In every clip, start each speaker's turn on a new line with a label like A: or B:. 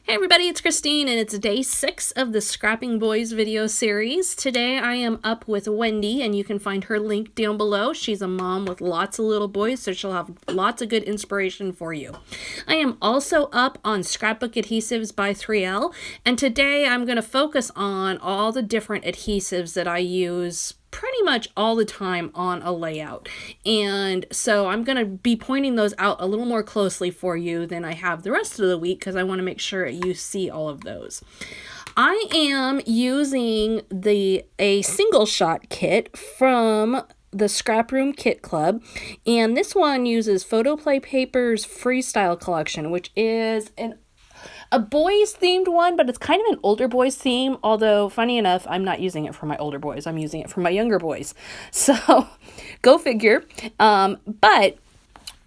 A: Hey everybody, it's Christine and it's day 6 of the Scrapping Boys video series. Today I am up with Wendy and you can find her link down below. She's a mom with lots of little boys, so she'll have lots of good inspiration for you. I am also up on Scrapbook Adhesives by 3L, and today I'm going to focus on all the different adhesives that I use pretty much all the time on a layout. And so I'm going to be pointing those out a little more closely for you than I have the rest of the week because I want to make sure you see all of those. I am using a single shot kit from the Scrap Room Kit Club, and this one uses Photoplay Paper's Freestyle Collection, which is a boys themed one, but it's kind of an older boys theme, although funny enough, I'm not using it for my older boys. I'm using it for my younger boys. So go figure. But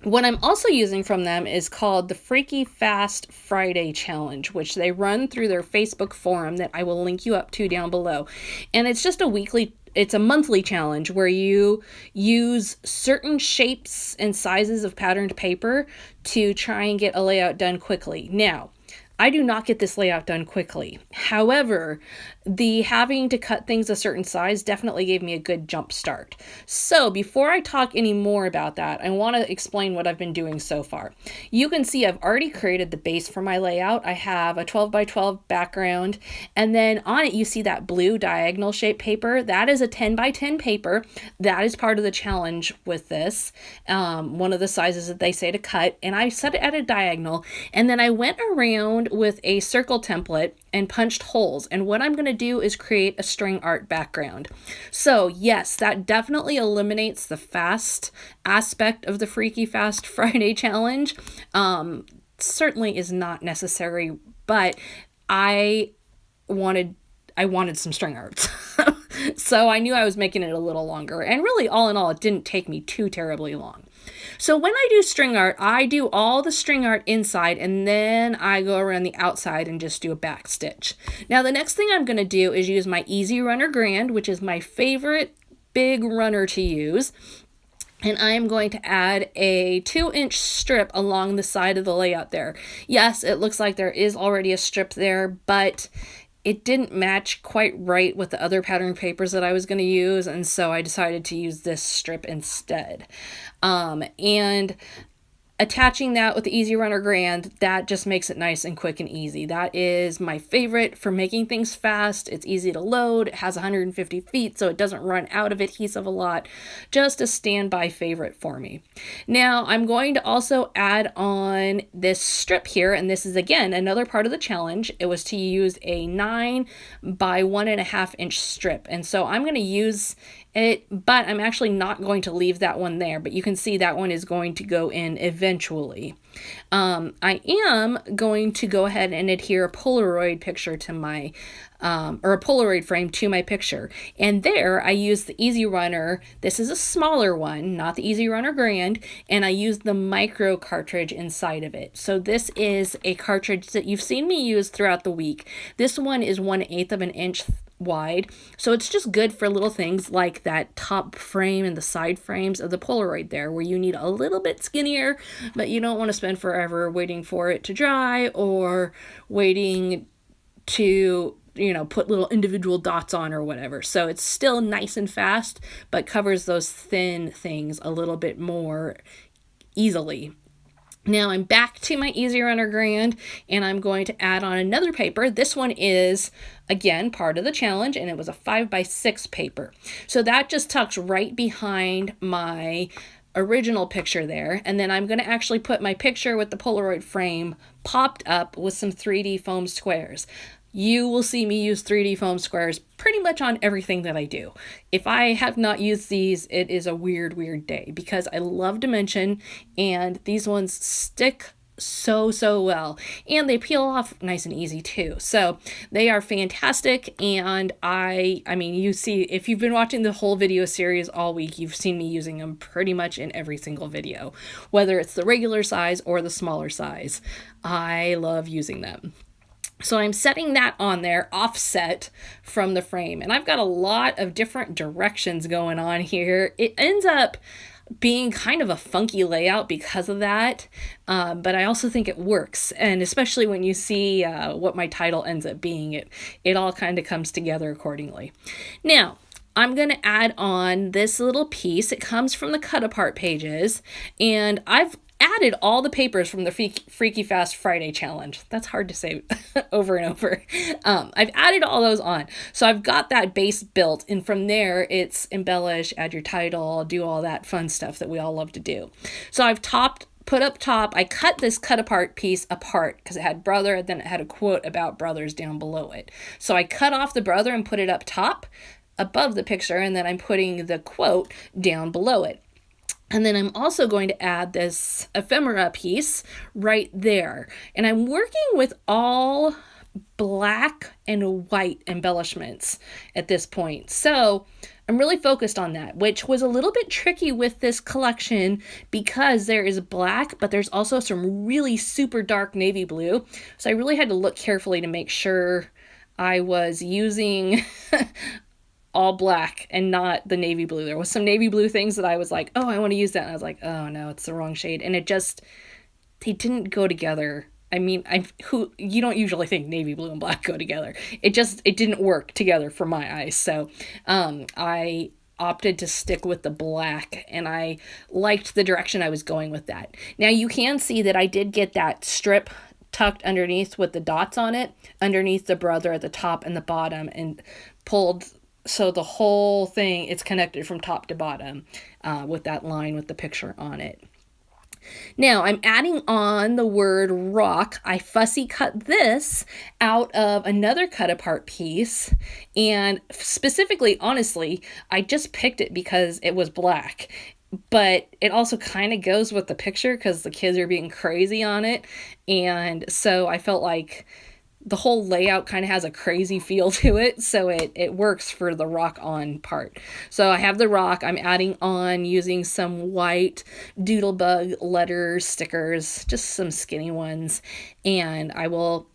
A: what I'm also using from them is called the Freaky Fast Friday Challenge, which they run through their Facebook forum that I will link you up to down below. And it's just it's a monthly challenge where you use certain shapes and sizes of patterned paper to try and get a layout done quickly. Now, I do not get this layout done quickly. However, the having to cut things a certain size definitely gave me a good jump start. So before I talk any more about that, I want to explain what I've been doing so far. You can see I've already created the base for my layout. I have a 12 by 12 background, and then on it you see that blue diagonal shape paper. That is a 10 by 10 paper. That is part of the challenge with this. One of the sizes that they say to cut, and I set it at a diagonal, and then I went around with a circle template and punched holes, and what I'm going to do is create a string art background. So yes, that definitely eliminates the fast aspect of the Freaky Fast Friday Challenge. Certainly is not necessary, but I wanted some string art. So I knew I was making it a little longer, and really all in all it didn't take me too terribly long. So when I do string art, I do all the string art inside, and then I go around the outside and just do a back stitch. Now the next thing I'm going to do is use my Easy Runner Grand, which is my favorite big runner to use. And I am going to add a 2-inch strip along the side of the layout there. Yes, it looks like there is already a strip there, but it didn't match quite right with the other pattern papers that I was going to use, and so I decided to use this strip instead. And attaching that with the Easy Runner Grand, that just makes it nice and quick and easy. That is my favorite for making things fast. It's easy to load. It has 150 feet, so it doesn't run out of adhesive a lot. Just a standby favorite for me. Now, I'm going to also add on this strip here, and this is, again, another part of the challenge. It was to use a 9 by 1.5 inch strip, and so I'm going to use it, but I'm actually not going to leave that one there, but you can see that one is going to go in eventually. I am going to go ahead and adhere a Polaroid picture to my, or a Polaroid frame to my picture. And there I use the Easy Runner. This is a smaller one, not the Easy Runner Grand, and I use the micro cartridge inside of it. So this is a cartridge that you've seen me use throughout the week. This one is 1/8 of an inch wide, so it's just good for little things like that top frame and the side frames of the Polaroid there, where you need a little bit skinnier, but you don't want to spend forever waiting for it to dry or waiting to, put little individual dots on or whatever. So it's still nice and fast, but covers those thin things a little bit more easily. Now I'm back to my Easy Runner Grand, and I'm going to add on another paper. This one is, again, part of the challenge, and it was a 5 by 6 paper. So that just tucks right behind my original picture there, and then I'm going to actually put my picture with the Polaroid frame popped up with some 3D foam squares. You will see me use 3D foam squares pretty much on everything that I do. If I have not used these, it is a weird day because I love dimension, and these ones stick so well, and they peel off nice and easy too. So they are fantastic, and I mean, you see, if you've been watching the whole video series all week, you've seen me using them pretty much in every single video, whether it's the regular size or the smaller size. I love using them. So I'm setting that on there offset from the frame, and I've got a lot of different directions going on here. It ends up being kind of a funky layout because of that, but I also think it works, and especially when you see what my title ends up being, it all kind of comes together accordingly. Now, I'm going to add on this little piece. It comes from the cut apart pages, and I've added all the papers from the Freaky Fast Friday challenge. That's hard to say over and over. I've added all those on. So I've got that base built, and from there it's embellish, add your title, do all that fun stuff that we all love to do. So I've put up top, I cut this cut apart piece apart because it had brother, and then it had a quote about brothers down below it. So I cut off the brother and put it up top above the picture, and then I'm putting the quote down below it. And then I'm also going to add this ephemera piece right there. And I'm working with all black and white embellishments at this point. So I'm really focused on that, which was a little bit tricky with this collection because there is black, but there's also some really super dark navy blue. So I really had to look carefully to make sure I was using all black and not the navy blue. There was some navy blue things that I was like, oh, I want to use that. And I was like, oh no, it's the wrong shade. And they didn't go together. I mean, you don't usually think navy blue and black go together. It didn't work together for my eyes. So, I opted to stick with the black, and I liked the direction I was going with that. Now you can see that I did get that strip tucked underneath with the dots on it, underneath the brother at the top and the bottom, and pulled. So the whole thing, it's connected from top to bottom with that line with the picture on it. Now I'm adding on the word rock. I fussy cut this out of another cut apart piece, and specifically, honestly, I just picked it because it was black. But it also kind of goes with the picture because the kids are being crazy on it. And so I felt like the whole layout kind of has a crazy feel to it, so it works for the rock on part. So I have the rock. I'm adding on using some white Doodlebug letter stickers, just some skinny ones, and I will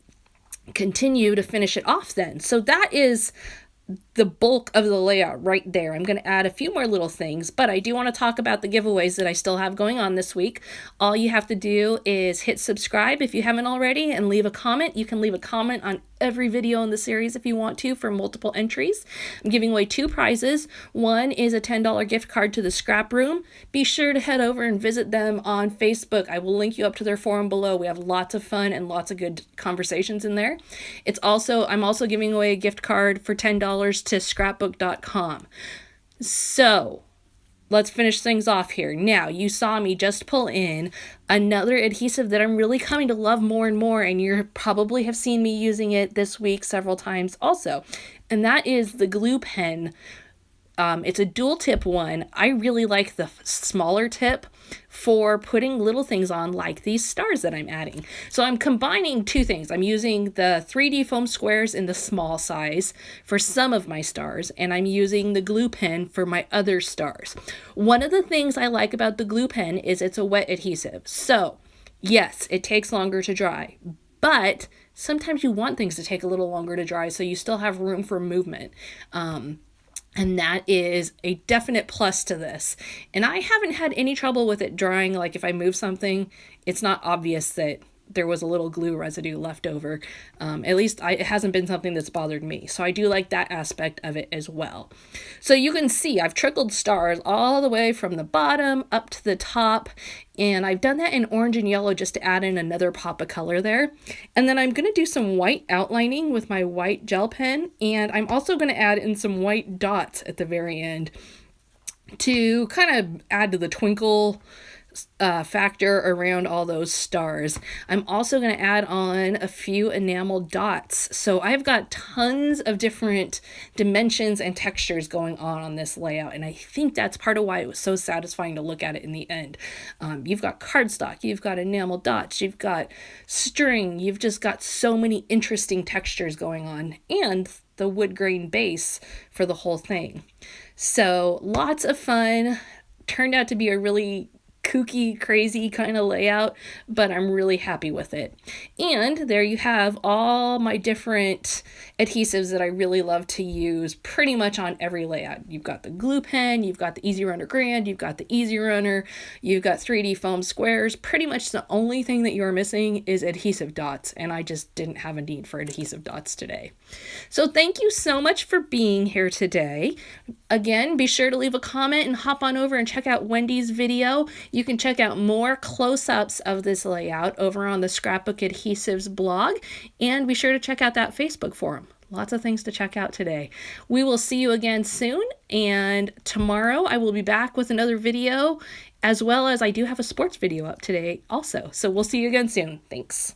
A: continue to finish it off then. So that is the bulk of the layout right there. I'm going to add a few more little things, but I do want to talk about the giveaways that I still have going on this week. All you have to do is hit subscribe if you haven't already, and leave a comment. You can leave a comment on every video in the series if you want to for multiple entries. I'm giving away 2 prizes. One is a $10 gift card to the Scrap Room. Be sure to head over and visit them on Facebook. I will link you up to their forum below. We have lots of fun and lots of good conversations in there. I'm also giving away a gift card for $10 to scrapbook.com. So let's finish things off here. Now, you saw me just pull in another adhesive that I'm really coming to love more and more, and you probably have seen me using it this week several times also, and that is the glue pen. It's a dual tip one. I really like the smaller tip for putting little things on like these stars that I'm adding. So I'm combining 2 things. I'm using the 3D foam squares in the small size for some of my stars, and I'm using the glue pen for my other stars. One of the things I like about the glue pen is it's a wet adhesive. So yes, it takes longer to dry, but sometimes you want things to take a little longer to dry so you still have room for movement. And that is a definite plus to this. And I haven't had any trouble with it drying. Like if I move something, it's not obvious that there was a little glue residue left over. At least it hasn't been something that's bothered me. So I do like that aspect of it as well. So you can see I've trickled stars all the way from the bottom up to the top. And I've done that in orange and yellow just to add in another pop of color there. And then I'm going to do some white outlining with my white gel pen. And I'm also going to add in some white dots at the very end to kind of add to the twinkle factor around all those stars. I'm also going to add on a few enamel dots. So I've got tons of different dimensions and textures going on this layout, and I think that's part of why it was so satisfying to look at it in the end. You've got cardstock, you've got enamel dots, you've got string, you've just got so many interesting textures going on, and the wood grain base for the whole thing. So lots of fun. Turned out to be a really kooky, crazy kind of layout, but I'm really happy with it. And there you have all my different adhesives that I really love to use pretty much on every layout. You've got the glue pen, you've got the Easy Runner Grand, you've got the Easy Runner, you've got 3D foam squares. Pretty much the only thing that you're missing is adhesive dots, and I just didn't have a need for adhesive dots today. So thank you so much for being here today. Again, be sure to leave a comment and hop on over and check out Wendy's video. You can check out more close-ups of this layout over on the Scrapbook Adhesives blog, and be sure to check out that Facebook forum. Lots of things to check out today. We will see you again soon, and tomorrow I will be back with another video, as well as I do have a sports video up today also. So we'll see you again soon. Thanks.